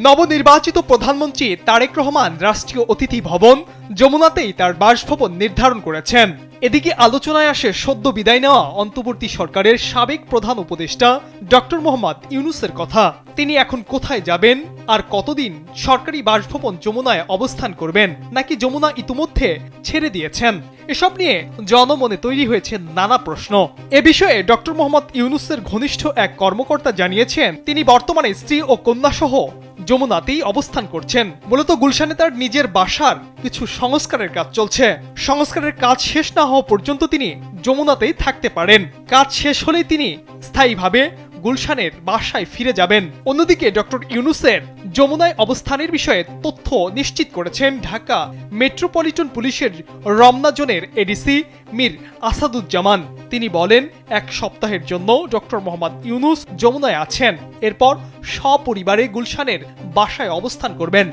নবনির্বাচিত প্রধানমন্ত্রী তারেক রহমান রাষ্ট্রীয় অতিথি ভবন যমুনাতেই তার বাসভবন নির্ধারণ করেছেন। এদিকে আলোচনায় আসে সদ্য বিদায় নেওয়া অন্তর্বর্তী সরকারের সাবেক প্রধান উপদেষ্টা ডক্টর মোহাম্মদ ইউনূসের কথা। তিনি এখন কোথায় যাবেন আর কতদিন সরকারি বাসভবন যমুনায় অবস্থান করবেন, নাকি যমুনা ইতিমধ্যে ছেড়ে দিয়েছেন? এসব নিয়ে জনমনে তৈরি হয়েছে নানা প্রশ্ন। এ বিষয়ে ডক্টর মোহাম্মদ ইউনূসের ঘনিষ্ঠ এক কর্মকর্তা জানিয়েছেন, তিনি বর্তমানে স্ত্রী ও কন্যা সহ যমুনাতেই অবস্থান করছেন। মূলত গুলশানে তার নিজের বাসার কিছু সংস্কারের কাজ চলছে। সংস্কারের কাজ শেষ না হওয়া পর্যন্ত তিনি যমুনাতেই থাকতে পারেন। কাজ শেষ হলেই তিনি স্থায়ীভাবে গুলশানের বাসায় ফিরে যাবেন। অন্যদিকে ডক্টর ইউনূসের যমুনায় অবস্থানের বিষয়ে তথ্য নিশ্চিত করেছেন ঢাকা মেট্রোপলিটন পুলিশের রমনা জোনের এডিসি মীর আসাদুজ্জামান। তিনি বলেন, এক সপ্তাহের জন্য ডক্টর মোহাম্মদ ইউনূস যমুনায় আছেন, এরপর সপরিবারে গুলশানের বাসায় অবস্থান করবেন।